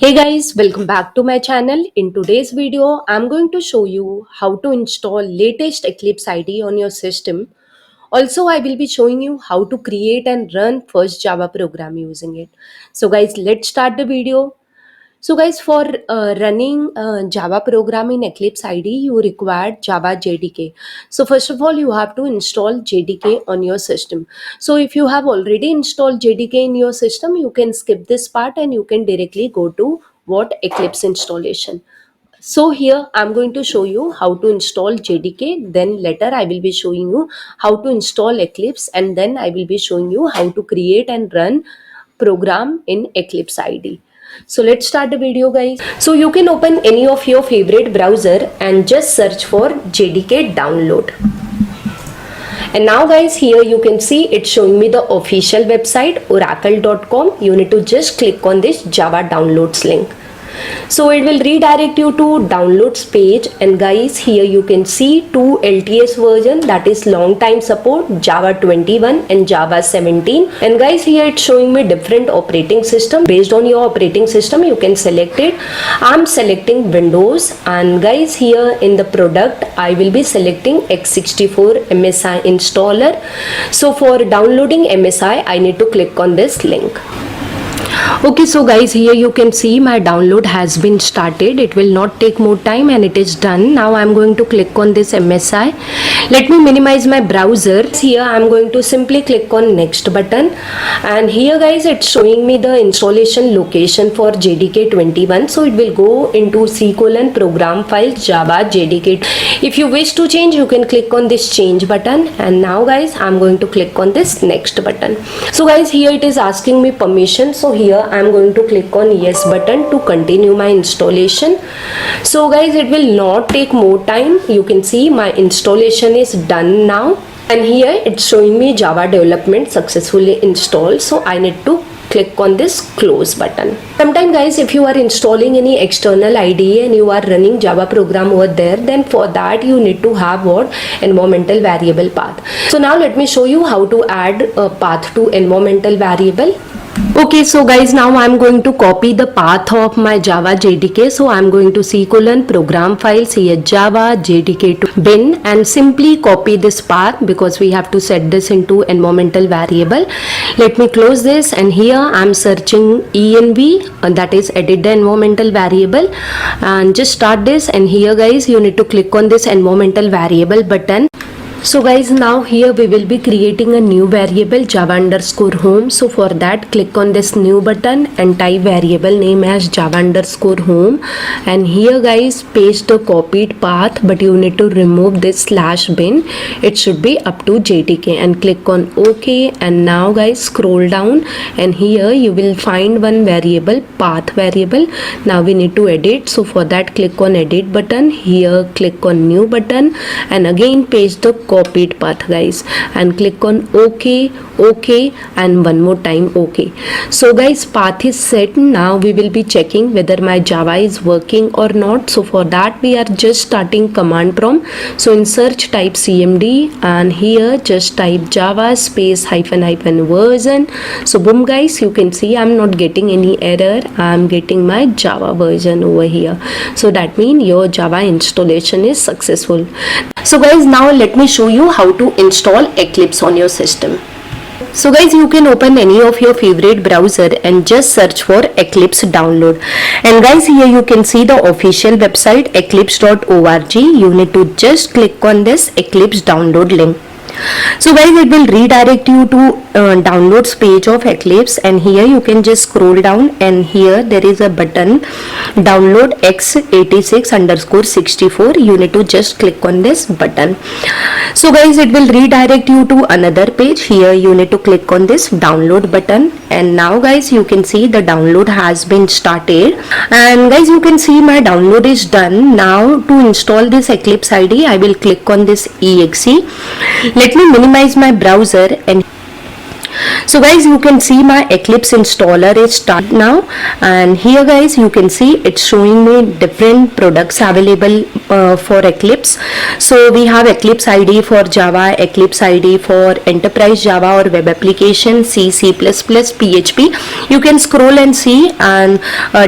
Hey guys, welcome back to my channel. In today's video, I'm going to show you how to install latest Eclipse IDE on your system. Also, I will be showing you how to create and run first Java program using it. So guys, let's start the video. So guys, for running Java program in Eclipse IDE, you require Java JDK. So first of all, you have to install JDK on your system. So if you have already installed JDK in your system, you can skip this part and you can directly go to what Eclipse installation. So here I'm going to show you how to install JDK. Then later I will be showing you how to install Eclipse, and then I will be showing you how to create and run program in Eclipse IDE. So let's start the video guys. So you can open any of your favorite browser and just search for JDK download. And now guys, here you can see it's showing me the official website oracle.com. You need to just click on this Java downloads link. So it will redirect you to downloads page, and guys, here you can see two LTS version, that is long time support, Java 21 and Java 17. And guys, here it's showing me different operating system. Based on your operating system you can select it. I'm selecting Windows, and guys, here in the product I will be selecting x64 MSI installer. So for downloading MSI I need to click on this link. Okay, so guys, here you can see my download has been started. It will not take more time and it is done. Now I'm going to click on this MSI. Let me minimize my browser. Here I'm going to simply click on next button, and here guys, it's showing me the installation location for JDK 21. So it will go into C:program files Java JDK. If you wish to change, you can click on this change button, and now guys, I'm going to click on this next button. So guys, here it is asking me permission. So here I'm going to click on yes button to continue my installation. So guys, it will not take more time. You can see my installation is done now, and here it's showing me Java development successfully installed. So I need to click on this close button. Sometimes guys, if you are installing any external IDE and you are running Java program over there, then for that you need to have what environmental variable path. So now let me show you how to add a path to environmental variable. Okay, so guys, now I'm going to copy the path of my Java JDK. So I'm going to C:program files here Java JDK to bin, and simply copy this path because we have to set this into environmental variable. Let me close this, and here I'm searching env, that is edit the environmental variable, and just start this. And here guys, you need to click on this environmental variable button. So guys, now here we will be creating a new variable Java_home. So for that, click on this new button and type variable name as Java_home, and here guys, paste the copied path, but you need to remove this /bin. It should be up to JDK, and click on OK. And now guys, scroll down, and here you will find one variable, path variable. Now we need to edit. So for that, click on edit button. Here click on new button, and again paste the copied path guys, and click on OK, and one more time OK. So guys, path is set. Now we will be checking whether my Java is working or not. So for that, we are just starting command prompt. So in search, type cmd, and here just type Java space -- version. So boom guys, you can see I'm not getting any error. I'm getting my Java version over here. So that means your Java installation is successful. So guys, now let me show you how to install Eclipse on your system. So guys, you can open any of your favorite browser and just search for Eclipse download. And guys, here you can see the official website eclipse.org. You need to just click on this Eclipse download link. So guys, it will redirect you to downloads page of Eclipse, and here you can just scroll down, and here there is a button download x86_64. You need to just click on this button. So guys, it will redirect you to another page. Here you need to click on this download button, and now guys, you can see the download has been started, and guys, you can see my download is done. Now to install this Eclipse IDE, I will click on this exe. Let me minimize my browser, and so guys, you can see my Eclipse installer is started now, and here guys, you can see it's showing me different products available for Eclipse. So we have Eclipse IDE for Java, Eclipse IDE for Enterprise Java or Web Application, C, C++, PHP. You can scroll and see, and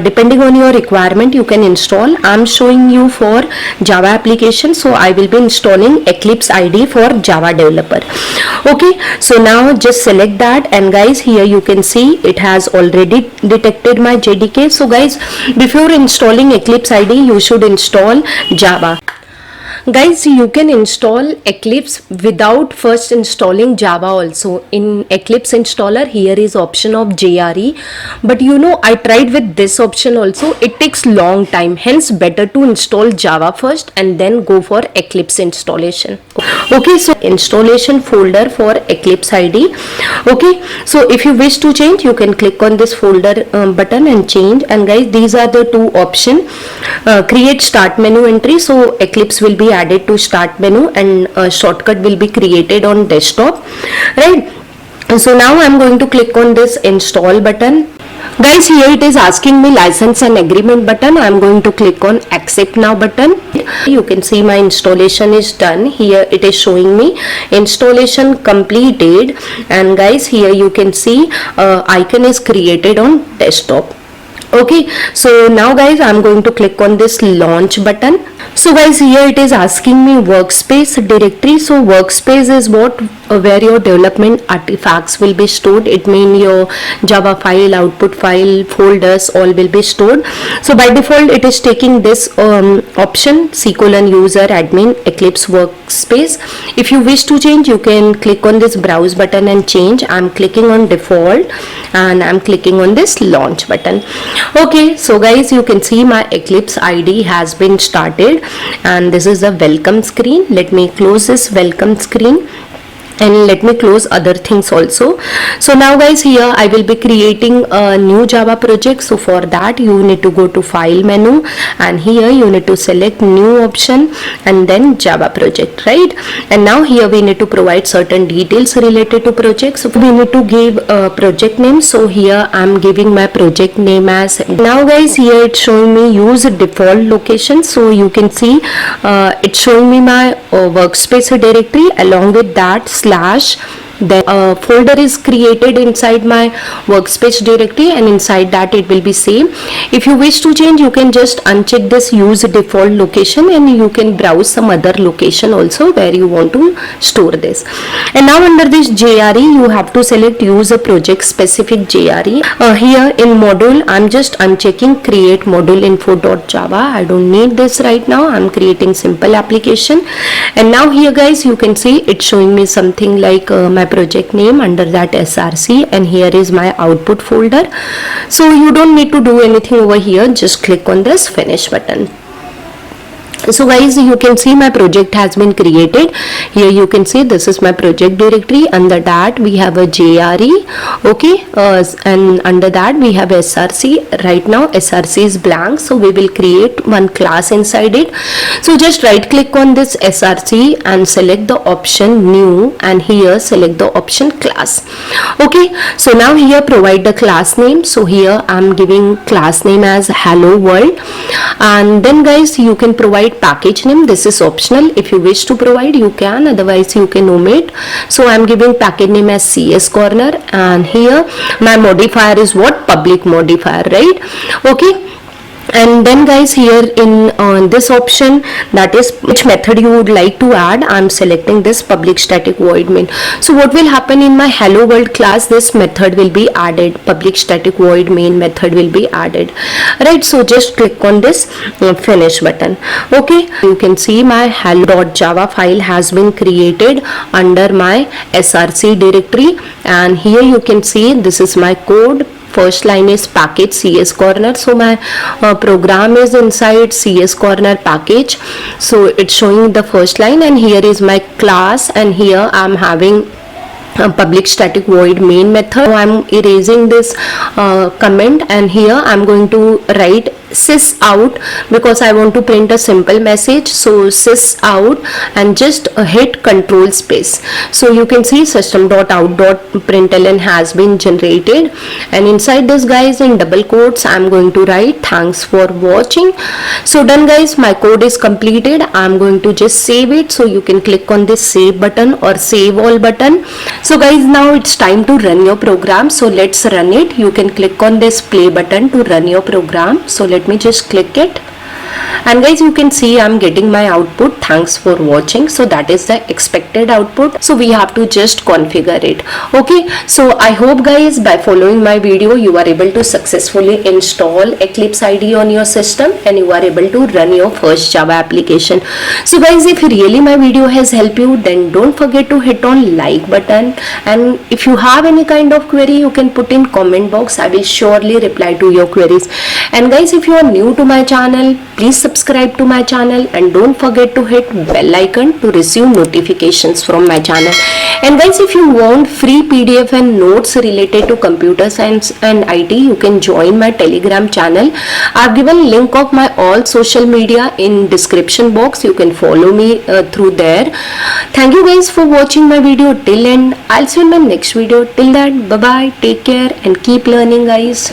depending on your requirement you can install. I'm showing you for Java application, so I will be installing Eclipse IDE for Java developer. Okay, so now just select that, and guys, here you can see it has already detected my JDK. So guys, before installing Eclipse IDE you should install Java. Guys, you can install Eclipse without first installing Java also. In Eclipse installer, here is option of JRE, but you know, I tried with this option also. It takes long time, hence better to install Java first and then go for Eclipse installation. Okay, so installation folder for Eclipse IDE. Okay, so if you wish to change, you can click on this folder button and change. And guys, these are the two options. Create start menu entry, so Eclipse will be added to start menu, and a shortcut will be created on desktop, right? So now I'm going to click on this install button. Guys, here it is asking me license and agreement button. I'm going to click on accept now button. You can see my installation is done. Here it is showing me installation completed, and guys, here you can see icon is created on desktop. Okay, so now guys, I'm going to click on this launch button. So guys, here it is asking me workspace directory. So workspace is what where your development artifacts will be stored. It means your Java file, output file, folders all will be stored. So by default it is taking this option C:user admin Eclipse workspace. If you wish to change, you can click on this browse button and change. I'm clicking on default and I'm clicking on this launch button. Okay, so guys, you can see my Eclipse IDE has been started, and this is the welcome screen. Let me close this welcome screen, and let me close other things also. So now guys, here I will be creating a new Java project. So for that you need to go to file menu, and here you need to select new option and then Java project, right? And now here we need to provide certain details related to project. So we need to give a project name. So here I'm giving my project name as. Now guys, here it's showing me use default location. So you can see it's showing me my workspace directory. Along with that, slash, then a folder is created inside my workspace directory, and inside that it will be same. If you wish to change, you can just uncheck this use default location, and you can browse some other location also where you want to store this. And now under this JRE, you have to select use a project specific JRE. Here in module, I'm just unchecking create module info.java. I don't need this right now. I'm creating simple application. And now here guys, you can see it's showing me something like my project name, under that SRC, and here is my output folder. So you don't need to do anything over here, just click on this finish button. So guys, you can see my project has been created. Here you can see this is my project directory. Under that we have a JRE, okay, and under that we have SRC. Right now SRC is blank, so we will create one class inside it. So just right click on this SRC and select the option new, and here select the option class. Okay, so now here provide the class name. So here I'm giving class name as hello world, and then guys, you can provide package name. This is optional. If you wish to provide, you can, otherwise you can omit. So I'm giving package name as CS Corner, and here my modifier is what? Public modifier, right? Okay. And then guys, here in this option, that is which method you would like to add, I'm selecting this public static void main. So what will happen in my hello world class, this method will be added, public static void main method will be added, right? So just click on this finish button. Okay, you can see my hello.java file has been created under my SRC directory, and here you can see this is my code. First line is package CS Corner. So my program is inside CS Corner package. So it's showing the first line, and here is my class, and here I'm having a public static void main method. So I'm erasing this comment, and here I'm going to write sys out because I want to print a simple message. So sys out and just hit control space. So you can see system.out.println has been generated, and inside this guys in double quotes I'm going to write thanks for watching. So done guys, my code is completed. I'm going to just save it. So you can click on this save button or save all button. So guys, now it's time to run your program. So let's run it. You can click on this play button to run your program. So let me just click it, and guys you can see I'm getting my output thanks for watching. So that is the expected output. So we have to just configure it. Okay, so I hope guys by following my video you are able to successfully install Eclipse IDE on your system and you are able to run your first Java application. So guys, if really my video has helped you, then don't forget to hit on like button, and if you have any kind of query you can put in comment box. I will surely reply to your queries. And guys, if you are new to my channel, please subscribe to my channel and don't forget to hit bell icon to receive notifications from my channel. And guys, if you want free PDF and notes related to computer science and IT, you can join my Telegram channel. I've given link of my all social media in description box. You can follow me through there. Thank you guys for watching my video till end. I'll see you in my next video. Till then, bye bye, take care and keep learning guys.